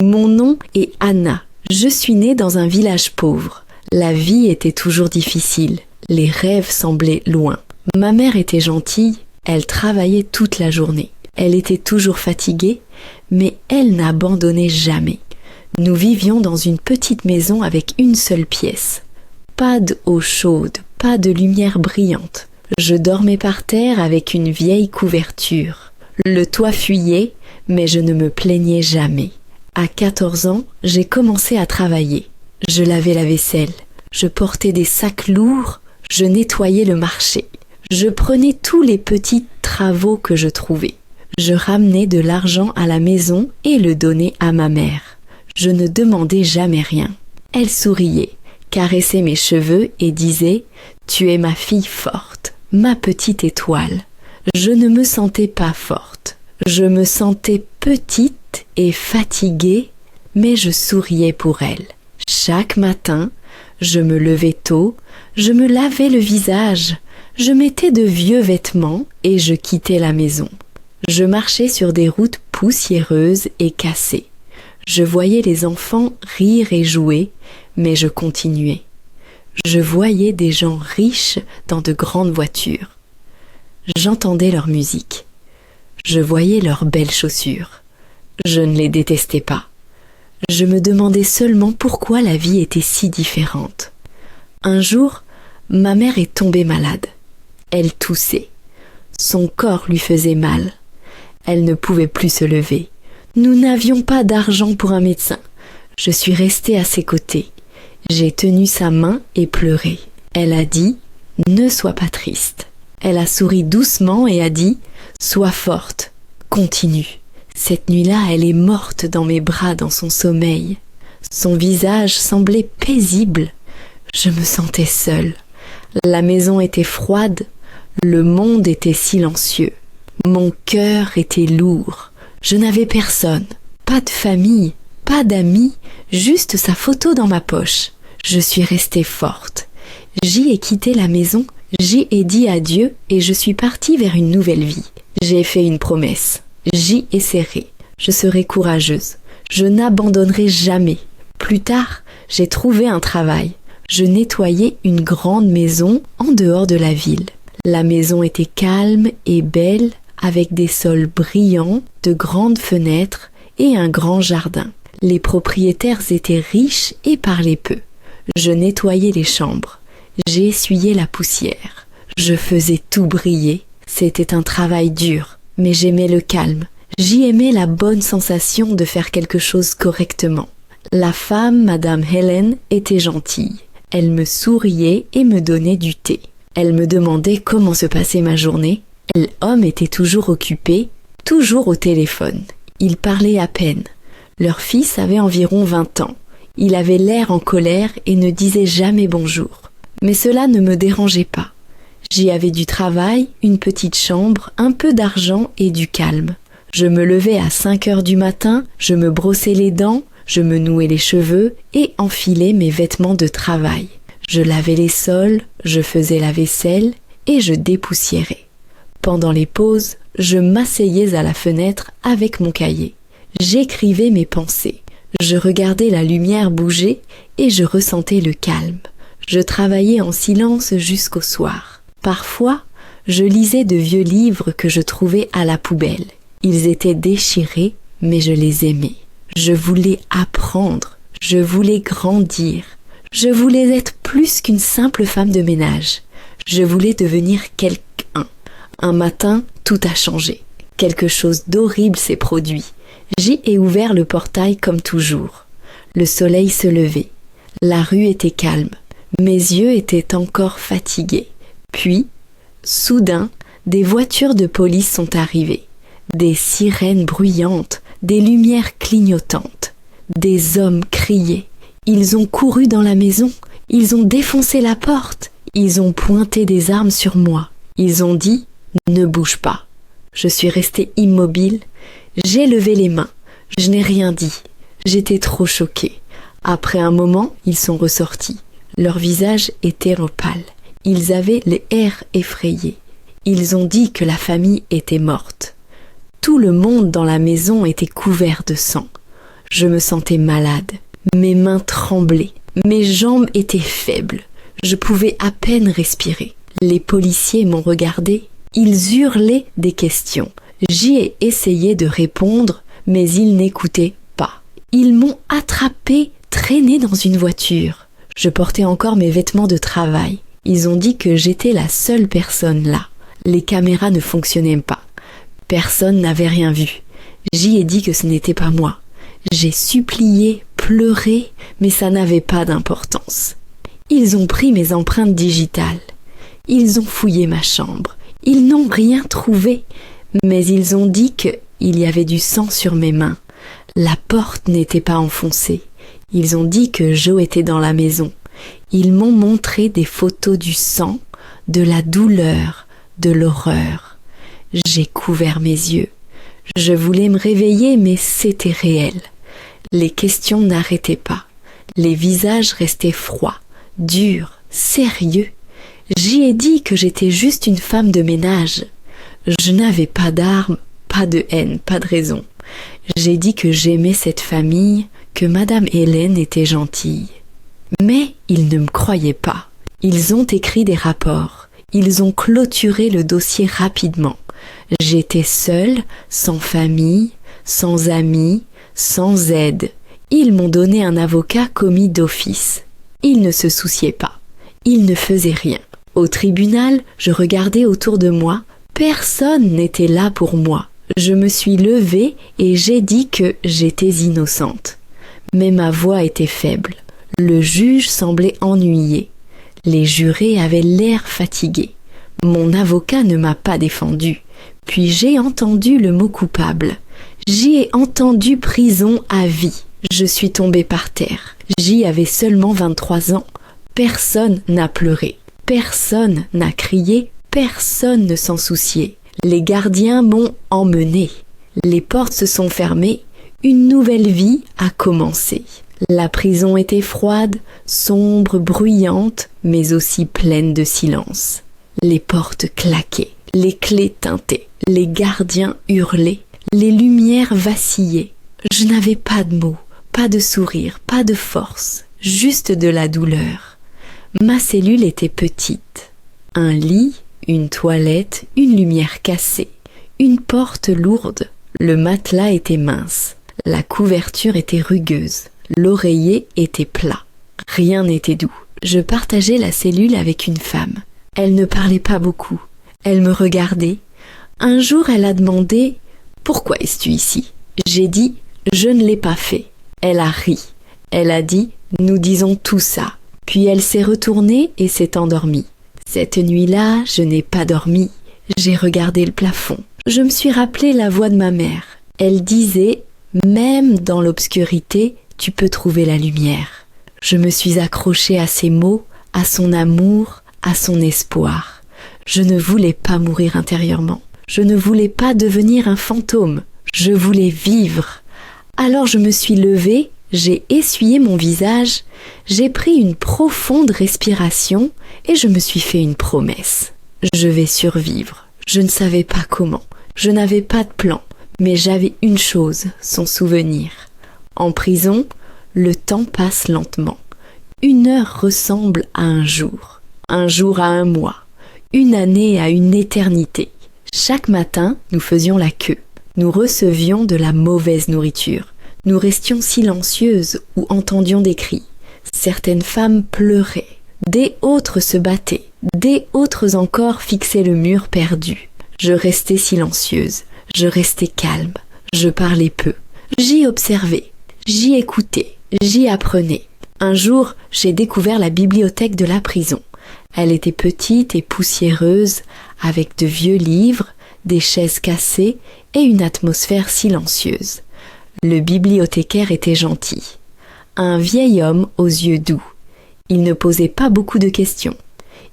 Mon nom est Anna. Je suis née dans un village pauvre. La vie était toujours difficile. Les rêves semblaient loin. Ma mère était gentille. Elle travaillait toute la journée. Elle était toujours fatiguée, mais elle n'abandonnait jamais. Nous vivions dans une petite maison avec une seule pièce. Pas d'eau chaude, pas de lumière brillante. Je dormais par terre avec une vieille couverture. Le toit fuyait, mais je ne me plaignais jamais. À 14 ans, j'ai commencé à travailler. Je lavais la vaisselle, je portais des sacs lourds, je nettoyais le marché. Je prenais tous les petits travaux que je trouvais. Je ramenais de l'argent à la maison et le donnais à ma mère. Je ne demandais jamais rien. Elle souriait, caressait mes cheveux et disait « Tu es ma fille forte, ma petite étoile ». Je ne me sentais pas forte. Je me sentais petite et fatiguée, mais je souriais pour elle. Chaque matin, je me levais tôt, je me lavais le visage, je mettais de vieux vêtements et je quittais la maison. Je marchais sur des routes poussiéreuses et cassées. Je voyais les enfants rire et jouer, mais je continuais. Je voyais des gens riches dans de grandes voitures. J'entendais leur musique. Je voyais leurs belles chaussures. Je ne les détestais pas. Je me demandais seulement pourquoi la vie était si différente. Un jour, ma mère est tombée malade. Elle toussait. Son corps lui faisait mal. Elle ne pouvait plus se lever. Nous n'avions pas d'argent pour un médecin. Je suis restée à ses côtés. J'ai tenu sa main et pleuré. Elle a dit « Ne sois pas triste ». Elle a souri doucement et a dit « Sois forte, continue ». Cette nuit-là, elle est morte dans mes bras dans son sommeil. Son visage semblait paisible. Je me sentais seule. La maison était froide, le monde était silencieux. Mon cœur était lourd. Je n'avais personne, pas de famille, pas d'amis, juste sa photo dans ma poche. Je suis restée forte. J'y ai quitté la maison, j'y ai dit adieu et je suis partie vers une nouvelle vie. J'ai fait une promesse. J'y essaierai. Je serai courageuse. Je n'abandonnerai jamais. Plus tard, j'ai trouvé un travail. Je nettoyais une grande maison en dehors de la ville. La maison était calme et belle, avec des sols brillants, de grandes fenêtres et un grand jardin. Les propriétaires étaient riches et parlaient peu. Je nettoyais les chambres. J'ai essuyé la poussière. Je faisais tout briller. C'était un travail dur, mais j'aimais le calme. J'y aimais la bonne sensation de faire quelque chose correctement. La femme, Madame Helen, était gentille. Elle me souriait et me donnait du thé. Elle me demandait comment se passait ma journée. L'homme était toujours occupé, toujours au téléphone. Il parlait à peine. Leur fils avait environ 20 ans. Il avait l'air en colère et ne disait jamais bonjour. Mais cela ne me dérangeait pas. J'y avais du travail, une petite chambre, un peu d'argent et du calme. Je me levais à 5 heures du matin, je me brossais les dents, je me nouais les cheveux et enfilais mes vêtements de travail. Je lavais les sols, je faisais la vaisselle et je dépoussiérais. Pendant les pauses, je m'asseyais à la fenêtre avec mon cahier. J'écrivais mes pensées. Je regardais la lumière bouger et je ressentais le calme. Je travaillais en silence jusqu'au soir. Parfois, je lisais de vieux livres que je trouvais à la poubelle. Ils étaient déchirés, mais je les aimais. Je voulais apprendre, je voulais grandir. Je voulais être plus qu'une simple femme de ménage. Je voulais devenir quelqu'un. Un matin, tout a changé. Quelque chose d'horrible s'est produit. J'y ai ouvert le portail comme toujours. Le soleil se levait. La rue était calme. Mes yeux étaient encore fatigués. Puis, soudain, des voitures de police sont arrivées. Des sirènes bruyantes, des lumières clignotantes. Des hommes criaient. Ils ont couru dans la maison. Ils ont défoncé la porte. Ils ont pointé des armes sur moi. Ils ont dit « Ne bouge pas ». Je suis restée immobile. J'ai levé les mains. Je n'ai rien dit. J'étais trop choquée. Après un moment, ils sont ressortis. Leurs visages étaient pâles. Ils avaient les airs effrayés. Ils ont dit que la famille était morte. Tout le monde dans la maison était couvert de sang. Je me sentais malade. Mes mains tremblaient. Mes jambes étaient faibles. Je pouvais à peine respirer. Les policiers m'ont regardé. Ils hurlaient des questions. J'y ai essayé de répondre, mais ils n'écoutaient pas. Ils m'ont attrapé, traîné dans une voiture. Je portais encore mes vêtements de travail. Ils ont dit que j'étais la seule personne là. Les caméras ne fonctionnaient pas. Personne n'avait rien vu. J'y ai dit que ce n'était pas moi. J'ai supplié, pleuré, mais ça n'avait pas d'importance. Ils ont pris mes empreintes digitales. Ils ont fouillé ma chambre. Ils n'ont rien trouvé, mais ils ont dit qu'il y avait du sang sur mes mains. La porte n'était pas enfoncée. Ils ont dit que Joe était dans la maison. Ils m'ont montré des photos du sang, de la douleur, de l'horreur. J'ai couvert mes yeux. Je voulais me réveiller, mais c'était réel. Les questions n'arrêtaient pas. Les visages restaient froids, durs, sérieux. J'y ai dit que j'étais juste une femme de ménage. Je n'avais pas d'armes, pas de haine, pas de raison. J'ai dit que j'aimais cette famille, que Madame Hélène était gentille. Mais ils ne me croyaient pas. Ils ont écrit des rapports. Ils ont clôturé le dossier rapidement. J'étais seule, sans famille, sans amis, sans aide. Ils m'ont donné un avocat commis d'office. Ils ne se souciaient pas. Ils ne faisaient rien. Au tribunal, je regardais autour de moi. Personne n'était là pour moi. Je me suis levée et j'ai dit que j'étais innocente. Mais ma voix était faible. Le juge semblait ennuyé. Les jurés avaient l'air fatigués. Mon avocat ne m'a pas défendu. Puis j'ai entendu le mot coupable. J'y ai entendu prison à vie. Je suis tombée par terre. J'y avais seulement 23 ans. Personne n'a pleuré. Personne n'a crié. Personne ne s'en souciait. Les gardiens m'ont emmenée. Les portes se sont fermées. Une nouvelle vie a commencé. La prison était froide, sombre, bruyante, mais aussi pleine de silence. Les portes claquaient, les clés tintaient, les gardiens hurlaient, les lumières vacillaient. Je n'avais pas de mots, pas de sourire, pas de force, juste de la douleur. Ma cellule était petite. Un lit, une toilette, une lumière cassée, une porte lourde. Le matelas était mince, la couverture était rugueuse, l'oreiller était plat. Rien n'était doux. Je partageais la cellule avec une femme. Elle ne parlait pas beaucoup. Elle me regardait. Un jour, elle a demandé « Pourquoi es-tu ici ?» J'ai dit « Je ne l'ai pas fait ». Elle a ri. Elle a dit « Nous disons tout ça ». Puis elle s'est retournée et s'est endormie. Cette nuit-là, je n'ai pas dormi. J'ai regardé le plafond. Je me suis rappelé la voix de ma mère. Elle disait « Même dans l'obscurité, tu peux trouver la lumière ». Je me suis accrochée à ses mots, à son amour, à son espoir. Je ne voulais pas mourir intérieurement. Je ne voulais pas devenir un fantôme. Je voulais vivre. Alors je me suis levée, j'ai essuyé mon visage, j'ai pris une profonde respiration et je me suis fait une promesse. Je vais survivre. Je ne savais pas comment. Je n'avais pas de plan. Mais j'avais une chose, son souvenir. En prison, le temps passe lentement. Une heure ressemble à un jour à un mois, une année à une éternité. Chaque matin, nous faisions la queue. Nous recevions de la mauvaise nourriture. Nous restions silencieuses ou entendions des cris. Certaines femmes pleuraient. Des autres se battaient. Des autres encore fixaient le mur perdu. Je restais silencieuse. Je restais calme. Je parlais peu. J'y observais. J'y écoutais. J'y apprenais. Un jour, j'ai découvert la bibliothèque de la prison. Elle était petite et poussiéreuse, avec de vieux livres, des chaises cassées et une atmosphère silencieuse. Le bibliothécaire était gentil. Un vieil homme aux yeux doux. Il ne posait pas beaucoup de questions.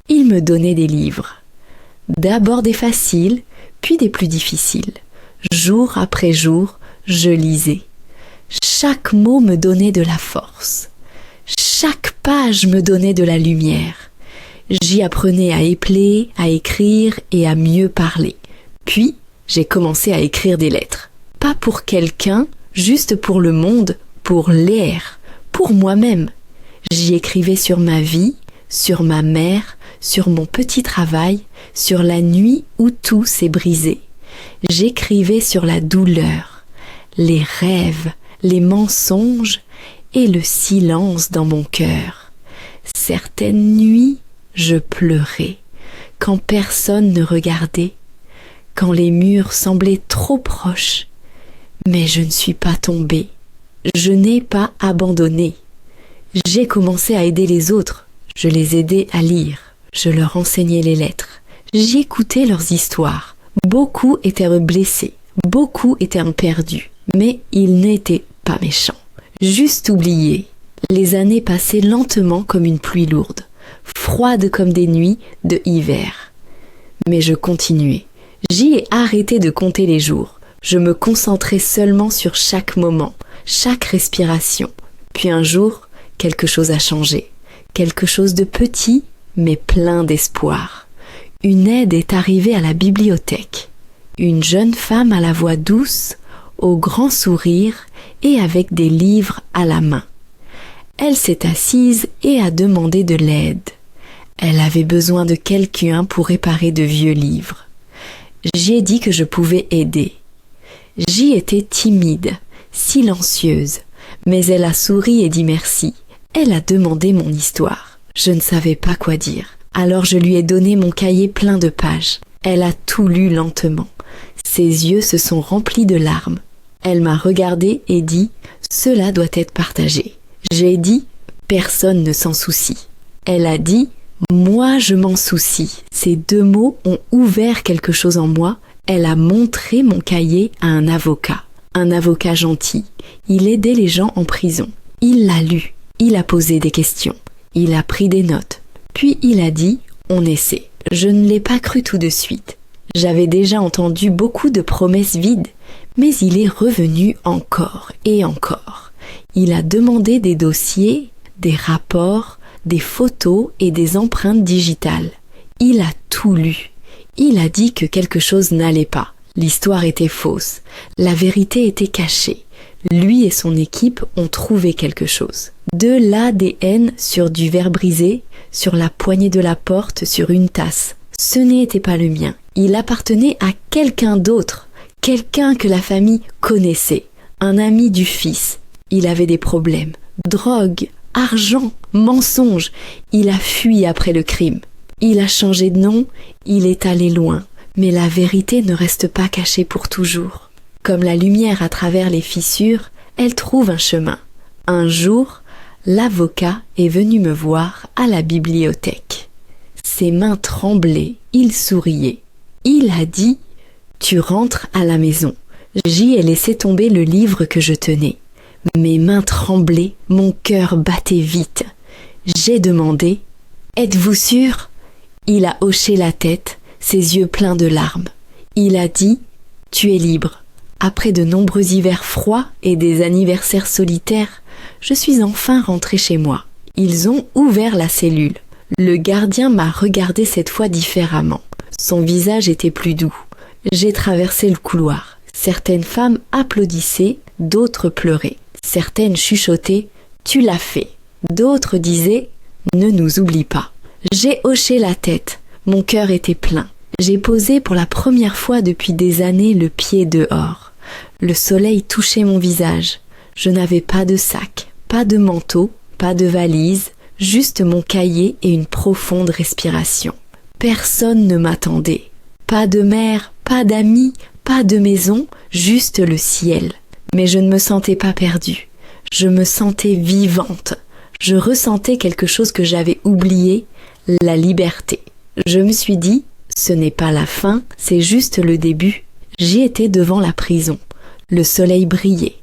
Il me donnait des livres. D'abord des faciles, puis des plus difficiles. Jour après jour, je lisais. Chaque mot me donnait de la force. Chaque page me donnait de la lumière. J'y apprenais à épeler, à écrire et à mieux parler. Puis, j'ai commencé à écrire des lettres. Pas pour quelqu'un, juste pour le monde, pour l'air, pour moi-même. J'y écrivais sur ma vie, sur ma mère, sur mon petit travail, sur la nuit où tout s'est brisé. J'écrivais sur la douleur, les rêves, les mensonges et le silence dans mon cœur. Certaines nuits, je pleurais, quand personne ne regardait, quand les murs semblaient trop proches. Mais je ne suis pas tombée, je n'ai pas abandonné. J'ai commencé à aider les autres, je les aidais à lire, je leur enseignais les lettres. J'écoutais leurs histoires. Beaucoup étaient blessés, beaucoup étaient perdus, mais ils n'étaient pas méchants. Juste oubliés. Les années passaient lentement comme une pluie lourde, froide comme des nuits de hiver. Mais je continuais. J'y ai arrêté de compter les jours. Je me concentrais seulement sur chaque moment, chaque respiration. Puis un jour, quelque chose a changé. Quelque chose de petit, mais plein d'espoir. Une aide est arrivée à la bibliothèque. Une jeune femme à la voix douce, au grand sourire et avec des livres à la main. Elle s'est assise et a demandé de l'aide. Elle avait besoin de quelqu'un pour réparer de vieux livres. J'y ai dit que je pouvais aider. J'y étais timide, silencieuse, mais elle a souri et dit merci. Elle a demandé mon histoire. Je ne savais pas quoi dire. Alors je lui ai donné mon cahier plein de pages. Elle a tout lu lentement. Ses yeux se sont remplis de larmes. Elle m'a regardé et dit « Cela doit être partagé ». J'ai dit « Personne ne s'en soucie ». Elle a dit « Moi je m'en soucie ». Ces deux mots ont ouvert quelque chose en moi. Elle a montré mon cahier à un avocat gentil. Il aidait les gens en prison. Il l'a lu. Il a posé des questions. Il a pris des notes. Puis il a dit « On essaie ». Je ne l'ai pas cru tout de suite. J'avais déjà entendu beaucoup de promesses vides, mais il est revenu encore et encore. Il a demandé des dossiers, des rapports, des photos et des empreintes digitales. Il a tout lu. Il a dit que quelque chose n'allait pas. L'histoire était fausse. La vérité était cachée. Lui et son équipe ont trouvé quelque chose. De l'ADN sur du verre brisé, sur la poignée de la porte, sur une tasse. Ce n'était pas le mien. Il appartenait à quelqu'un d'autre, quelqu'un que la famille connaissait, un ami du fils. Il avait des problèmes, drogue, argent, mensonges. Il a fui après le crime. Il a changé de nom, il est allé loin. Mais la vérité ne reste pas cachée pour toujours. Comme la lumière à travers les fissures, elle trouve un chemin. Un jour, l'avocat est venu me voir à la bibliothèque. Ses mains tremblaient, il souriait. Il a dit « Tu rentres à la maison ». J'y ai laissé tomber le livre que je tenais. Mes mains tremblaient, mon cœur battait vite. J'ai demandé « Êtes-vous sûr ?» Il a hoché la tête, ses yeux pleins de larmes. Il a dit « Tu es libre ». Après de nombreux hivers froids et des anniversaires solitaires, je suis enfin rentrée chez moi. Ils ont ouvert la cellule. Le gardien m'a regardé cette fois différemment. Son visage était plus doux. J'ai traversé le couloir. Certaines femmes applaudissaient, d'autres pleuraient. Certaines chuchotaient « Tu l'as fait ». D'autres disaient « Ne nous oublie pas ». J'ai hoché la tête. Mon cœur était plein. J'ai posé pour la première fois depuis des années le pied dehors. Le soleil touchait mon visage. Je n'avais pas de sac, pas de manteau, pas de valise, juste mon cahier et une profonde respiration. Personne ne m'attendait. Pas de mère, pas d'amis, pas de maison, juste le ciel. Mais je ne me sentais pas perdue. Je me sentais vivante. Je ressentais quelque chose que j'avais oublié, la liberté. Je me suis dit, ce n'est pas la fin, c'est juste le début. J'y étais devant la prison. Le soleil brillait.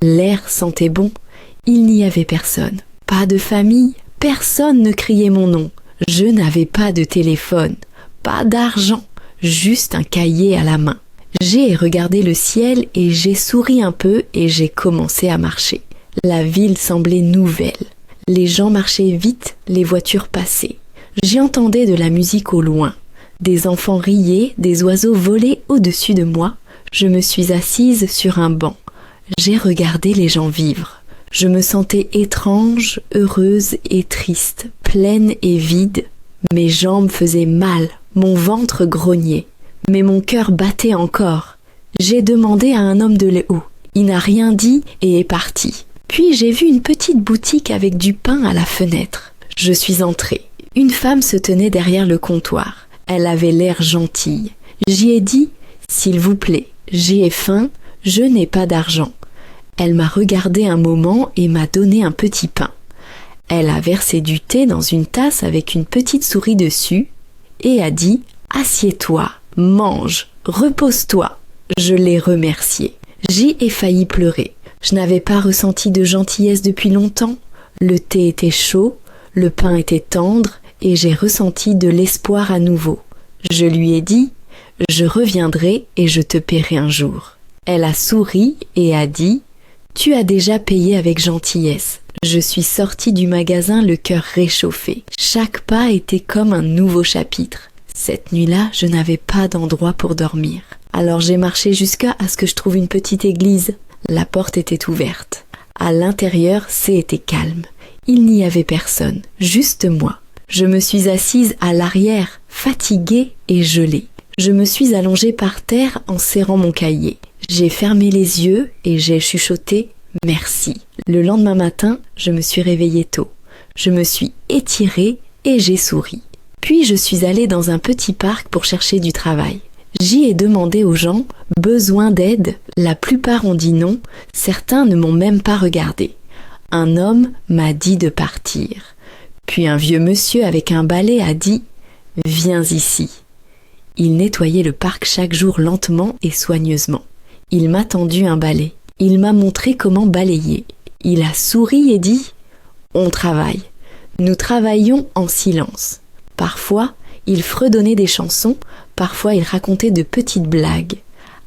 L'air sentait bon. Il n'y avait personne. Pas de famille. Personne ne criait mon nom. Je n'avais pas de téléphone. Pas d'argent. Juste un cahier à la main. J'ai regardé le ciel et j'ai souri un peu et j'ai commencé à marcher. La ville semblait nouvelle. Les gens marchaient vite, les voitures passaient. J'entendais de la musique au loin. Des enfants riaient, des oiseaux volaient au-dessus de moi. Je me suis assise sur un banc. J'ai regardé les gens vivre. Je me sentais étrange, heureuse et triste, pleine et vide. Mes jambes faisaient mal, mon ventre grognait, mais mon cœur battait encore. J'ai demandé à un homme de l'eau. Il n'a rien dit et est parti. Puis j'ai vu une petite boutique avec du pain à la fenêtre. Je suis entrée. Une femme se tenait derrière le comptoir. Elle avait l'air gentille. J'y ai dit « S'il vous plaît, j'ai faim, je n'ai pas d'argent ». Elle m'a regardé un moment et m'a donné un petit pain. Elle a versé du thé dans une tasse avec une petite souris dessus et a dit « Assieds-toi, mange, repose-toi ». Je l'ai remerciée. J'y ai failli pleurer. Je n'avais pas ressenti de gentillesse depuis longtemps. Le thé était chaud, le pain était tendre et j'ai ressenti de l'espoir à nouveau. Je lui ai dit « Je reviendrai et je te paierai un jour ». Elle a souri et a dit « Tu as déjà payé avec gentillesse ». Je suis sortie du magasin le cœur réchauffé. Chaque pas était comme un nouveau chapitre. Cette nuit-là, je n'avais pas d'endroit pour dormir. Alors j'ai marché jusqu'à ce que je trouve une petite église. La porte était ouverte. À l'intérieur, c'était calme. Il n'y avait personne, juste moi. Je me suis assise à l'arrière, fatiguée et gelée. Je me suis allongée par terre en serrant mon cahier. J'ai fermé les yeux et j'ai chuchoté « Merci ». Le lendemain matin, je me suis réveillée tôt. Je me suis étirée et j'ai souri. Puis je suis allée dans un petit parc pour chercher du travail. J'y ai demandé aux gens « Besoin d'aide ?» La plupart ont dit non, certains ne m'ont même pas regardé. Un homme m'a dit de partir. Puis un vieux monsieur avec un balai a dit « Viens ici ». Il nettoyait le parc chaque jour lentement et soigneusement. Il m'a tendu un balai. Il m'a montré comment balayer. Il a souri et dit « On travaille. Nous travaillons en silence. » Parfois, il fredonnait des chansons, parfois il racontait de petites blagues.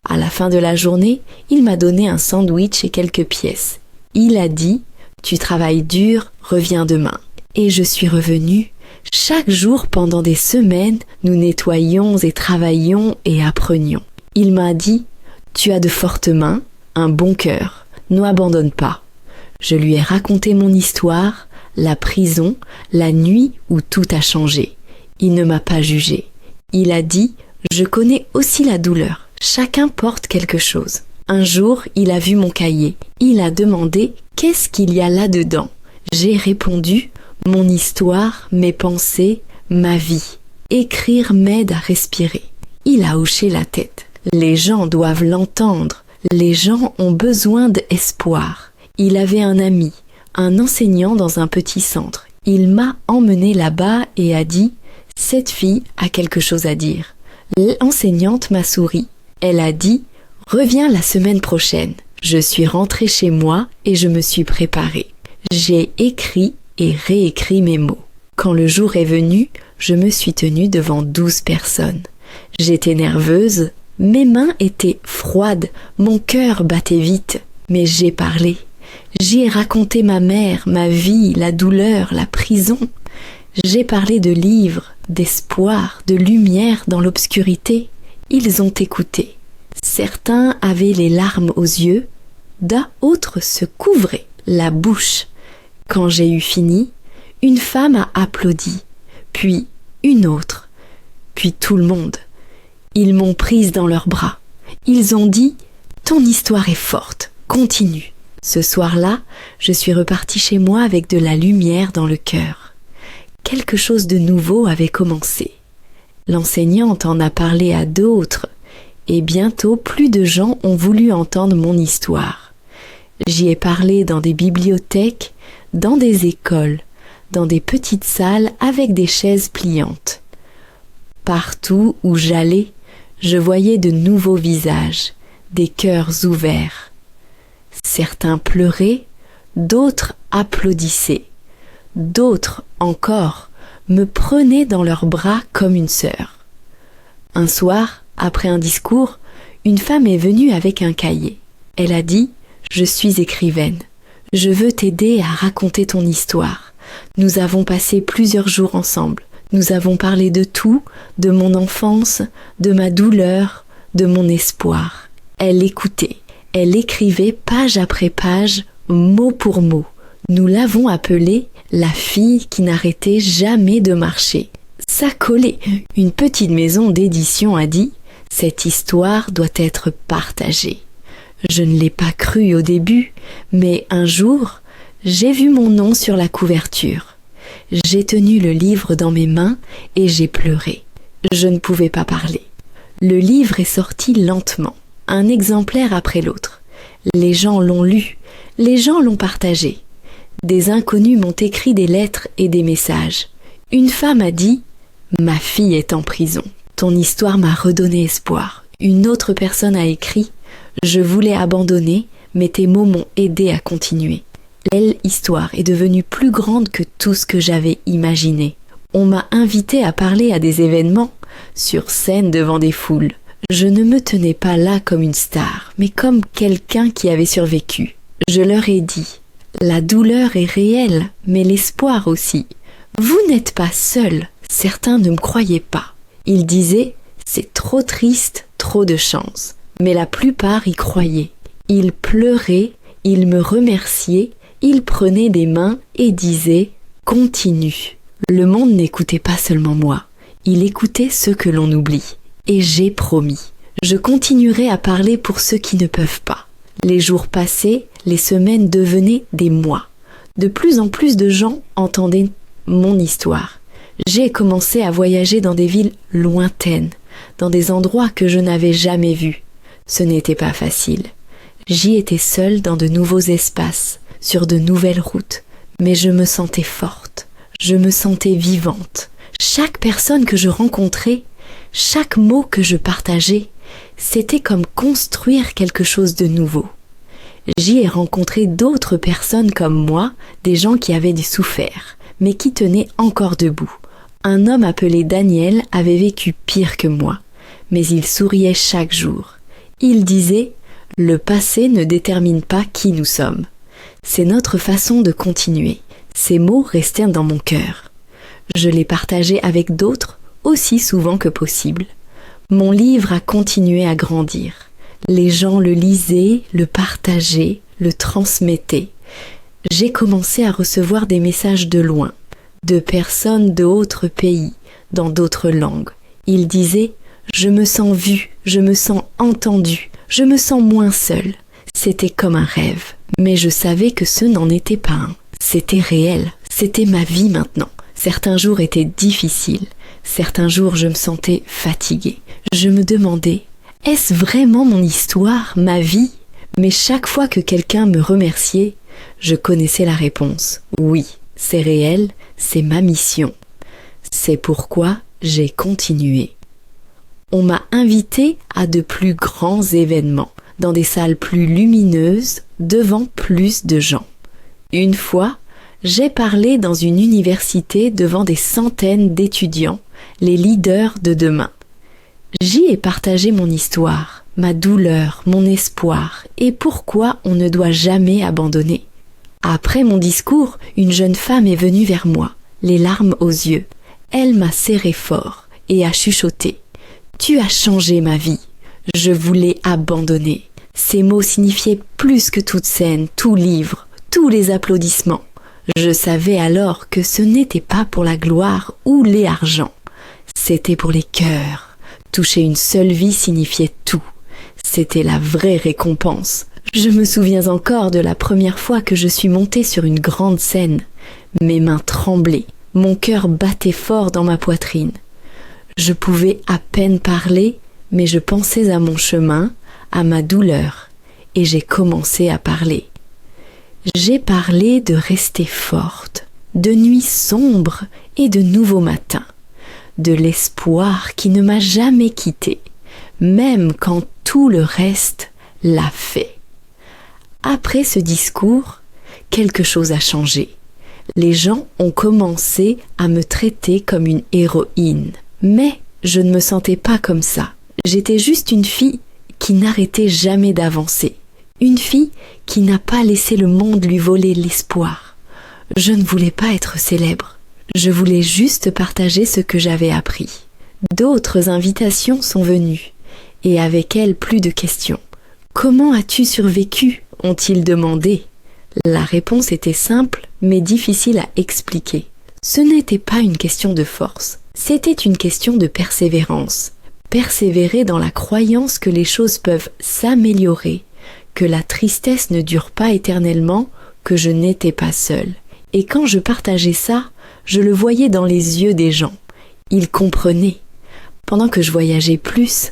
À la fin de la journée, il m'a donné un sandwich et quelques pièces. Il a dit « Tu travailles dur, reviens demain ». Et je suis revenue. Chaque jour pendant des semaines, nous nettoyions et travaillions et apprenions. Il m'a dit « Tu as de fortes mains, un bon cœur, n'abandonne pas ». Je lui ai raconté mon histoire, la prison, la nuit où tout a changé. Il ne m'a pas jugé. Il a dit « Je connais aussi la douleur. Chacun porte quelque chose ». Un jour, il a vu mon cahier. Il a demandé « Qu'est-ce qu'il y a là-dedans ?» J'ai répondu « Mon histoire, mes pensées, ma vie. Écrire m'aide à respirer. » Il a hoché la tête. Les gens doivent l'entendre. Les gens ont besoin d'espoir. Il avait un ami, un enseignant dans un petit centre. Il m'a emmené là-bas et a dit « Cette fille a quelque chose à dire ». L'enseignante m'a souri. Elle a dit « Reviens la semaine prochaine ». Je suis rentrée chez moi et je me suis préparée. J'ai écrit et réécrit mes mots. Quand le jour est venu, je me suis tenue devant 12 personnes. J'étais nerveuse, mes mains étaient froides, mon cœur battait vite, mais j'ai parlé. J'y ai raconté ma mère, ma vie, la douleur, la prison. J'ai parlé de livres, d'espoir, de lumière dans l'obscurité. Ils ont écouté. Certains avaient les larmes aux yeux, d'autres se couvraient la bouche. Quand j'ai eu fini, une femme a applaudi, puis une autre, puis tout le monde. Ils m'ont prise dans leurs bras. Ils ont dit « Ton histoire est forte, continue ». Ce soir-là, je suis repartie chez moi avec de la lumière dans le cœur. Quelque chose de nouveau avait commencé. L'enseignante en a parlé à d'autres, et bientôt plus de gens ont voulu entendre mon histoire. J'y ai parlé dans des bibliothèques, dans des écoles, dans des petites salles avec des chaises pliantes. Partout où j'allais, je voyais de nouveaux visages, des cœurs ouverts. Certains pleuraient, d'autres applaudissaient, d'autres encore me prenaient dans leurs bras comme une sœur. Un soir, après un discours, une femme est venue avec un cahier. Elle a dit « Je suis écrivaine. Je veux t'aider à raconter ton histoire. Nous avons passé plusieurs jours ensemble. Nous avons parlé de tout, de mon enfance, de ma douleur, de mon espoir. » Elle écoutait. Elle écrivait page après page, mot pour mot. Nous l'avons appelée la fille qui n'arrêtait jamais de marcher. Ça collait. Une petite maison d'édition a dit « Cette histoire doit être partagée ». Je ne l'ai pas cru au début, mais un jour, j'ai vu mon nom sur la couverture. J'ai tenu le livre dans mes mains et j'ai pleuré. Je ne pouvais pas parler. Le livre est sorti lentement, un exemplaire après l'autre. Les gens l'ont lu, les gens l'ont partagé. Des inconnus m'ont écrit des lettres et des messages. Une femme a dit « Ma fille est en prison. Ton histoire m'a redonné espoir. » Une autre personne a écrit « Je voulais abandonner, mais tes mots m'ont aidé à continuer. » Belle histoire est devenue plus grande que tout ce que j'avais imaginé. On m'a invité à parler à des événements, sur scène devant des foules. Je ne me tenais pas là comme une star, mais comme quelqu'un qui avait survécu. Je leur ai dit « La douleur est réelle, mais l'espoir aussi. Vous n'êtes pas seuls. » Certains ne me croyaient pas. Ils disaient « C'est trop triste, trop de chance. » Mais la plupart y croyaient. Ils pleuraient, ils me remerciaient, ils prenaient des mains et disaient « Continue ». Le monde n'écoutait pas seulement moi, il écoutait ceux que l'on oublie. Et j'ai promis, je continuerai à parler pour ceux qui ne peuvent pas. Les jours passaient, les semaines devenaient des mois. De plus en plus de gens entendaient mon histoire. J'ai commencé à voyager dans des villes lointaines, dans des endroits que je n'avais jamais vus. Ce n'était pas facile. J'y étais seule dans de nouveaux espaces, sur de nouvelles routes, mais je me sentais forte, je me sentais vivante. Chaque personne que je rencontrais, chaque mot que je partageais, c'était comme construire quelque chose de nouveau. J'y ai rencontré d'autres personnes comme moi, des gens qui avaient souffert, mais qui tenaient encore debout. Un homme appelé Daniel avait vécu pire que moi, mais il souriait chaque jour. Il disait « Le passé ne détermine pas qui nous sommes. C'est notre façon de continuer. » Ces mots restèrent dans mon cœur. Je les partageais avec d'autres aussi souvent que possible. Mon livre a continué à grandir. Les gens le lisaient, le partageaient, le transmettaient. J'ai commencé à recevoir des messages de loin, de personnes d'autres pays, dans d'autres langues. Ils disaient « Je me sens vue, je me sens entendue, je me sens moins seule. » C'était comme un rêve, mais je savais que ce n'en était pas un. C'était réel, c'était ma vie maintenant. Certains jours étaient difficiles, certains jours je me sentais fatiguée. Je me demandais, est-ce vraiment mon histoire, ma vie? Mais chaque fois que quelqu'un me remerciait, je connaissais la réponse. Oui, c'est réel, c'est ma mission. C'est pourquoi j'ai continué. On m'a invité à de plus grands événements, dans des salles plus lumineuses, devant plus de gens. Une fois, j'ai parlé dans une université devant des centaines d'étudiants, les leaders de demain. J'y ai partagé mon histoire, ma douleur, mon espoir et pourquoi on ne doit jamais abandonner. Après mon discours, une jeune femme est venue vers moi, les larmes aux yeux. Elle m'a serré fort et a chuchoté « Tu as changé ma vie. Je voulais abandonner. » Ces mots signifiaient plus que toute scène, tout livre, tous les applaudissements. Je savais alors que ce n'était pas pour la gloire ou les argents. C'était pour les cœurs. Toucher une seule vie signifiait tout. C'était la vraie récompense. Je me souviens encore de la première fois que je suis montée sur une grande scène. Mes mains tremblaient, mon cœur battait fort dans ma poitrine. Je pouvais à peine parler, mais je pensais à mon chemin, à ma douleur, et j'ai commencé à parler. J'ai parlé de rester forte, de nuits sombres et de nouveaux matins, de l'espoir qui ne m'a jamais quittée, même quand tout le reste l'a fait. Après ce discours, quelque chose a changé. Les gens ont commencé à me traiter comme une héroïne. Mais je ne me sentais pas comme ça. J'étais juste une fille qui n'arrêtait jamais d'avancer. Une fille qui n'a pas laissé le monde lui voler l'espoir. Je ne voulais pas être célèbre. Je voulais juste partager ce que j'avais appris. D'autres invitations sont venues, et avec elles plus de questions. Comment as-tu survécu ? Ont-ils demandé. La réponse était simple, mais difficile à expliquer. Ce n'était pas une question de force, c'était une question de persévérance. Persévérer dans la croyance que les choses peuvent s'améliorer, que la tristesse ne dure pas éternellement, que je n'étais pas seule. Et quand je partageais ça, je le voyais dans les yeux des gens. Ils comprenaient. Pendant que je voyageais plus,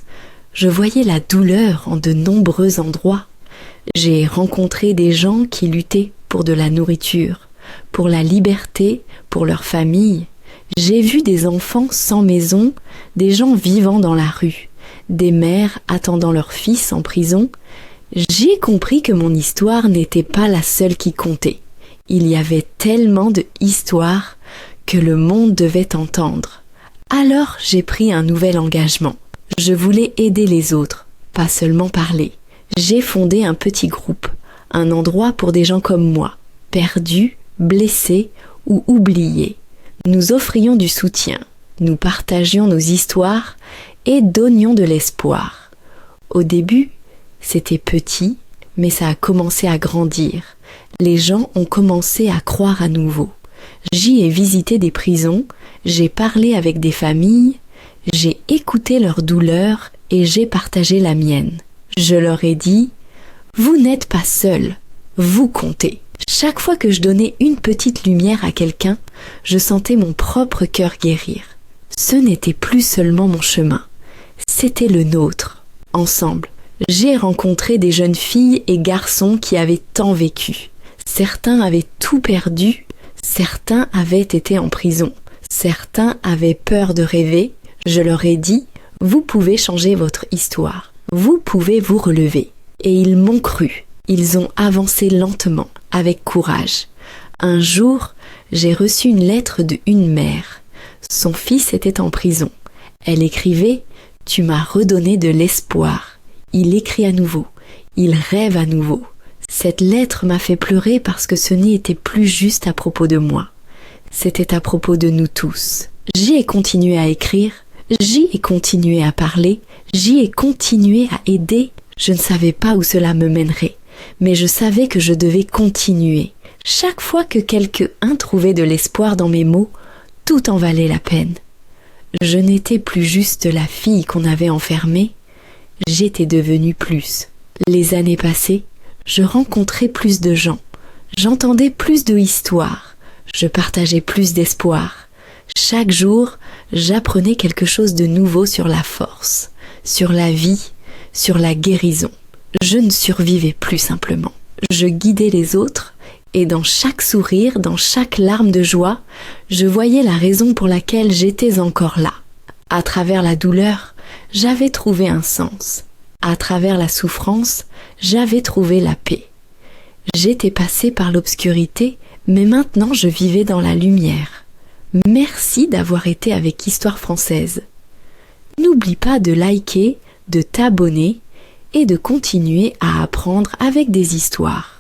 je voyais la douleur en de nombreux endroits. J'ai rencontré des gens qui luttaient pour de la nourriture, pour la liberté, pour leur famille. J'ai vu des enfants sans maison, des gens vivant dans la rue, des mères attendant leurs fils en prison. J'ai compris que mon histoire n'était pas la seule qui comptait. Il y avait tellement de histoires que le monde devait entendre. Alors j'ai pris un nouvel engagement. Je voulais aider les autres, pas seulement parler. J'ai fondé un petit groupe, un endroit pour des gens comme moi, perdus, blessés ou oubliés. Nous offrions du soutien, nous partagions nos histoires et donnions de l'espoir. Au début, c'était petit, mais ça a commencé à grandir. Les gens ont commencé à croire à nouveau. J'y ai visité des prisons, j'ai parlé avec des familles, j'ai écouté leurs douleurs et j'ai partagé la mienne. Je leur ai dit « Vous n'êtes pas seuls, vous comptez ». Chaque fois que je donnais une petite lumière à quelqu'un, je sentais mon propre cœur guérir. Ce n'était plus seulement mon chemin, c'était le nôtre. Ensemble, j'ai rencontré des jeunes filles et garçons qui avaient tant vécu. Certains avaient tout perdu, certains avaient été en prison, certains avaient peur de rêver. Je leur ai dit « Vous pouvez changer votre histoire, vous pouvez vous relever ». Et ils m'ont cru, ils ont avancé lentement, avec courage. Un jour, j'ai reçu une lettre d'une mère. Son fils était en prison. Elle écrivait « Tu m'as redonné de l'espoir ». Il écrit à nouveau, il rêve à nouveau. Cette lettre m'a fait pleurer parce que ce n'était plus juste à propos de moi. C'était à propos de nous tous. J'y ai continué à écrire, j'y ai continué à parler, j'y ai continué à aider. Je ne savais pas où cela me mènerait, mais je savais que je devais continuer. Chaque fois que quelqu'un trouvait de l'espoir dans mes mots, tout en valait la peine. Je n'étais plus juste la fille qu'on avait enfermée, j'étais devenue plus. Les années passées, je rencontrais plus de gens, j'entendais plus de histoires, je partageais plus d'espoir. Chaque jour, j'apprenais quelque chose de nouveau sur la force, sur la vie, sur la guérison. Je ne survivais plus simplement. Je guidais les autres et dans chaque sourire, dans chaque larme de joie, je voyais la raison pour laquelle j'étais encore là. À travers la douleur, j'avais trouvé un sens. À travers la souffrance, j'avais trouvé la paix. J'étais passée par l'obscurité, mais maintenant je vivais dans la lumière. Merci d'avoir été avec Histoire française. N'oublie pas de liker, de t'abonner et de continuer à apprendre avec des histoires.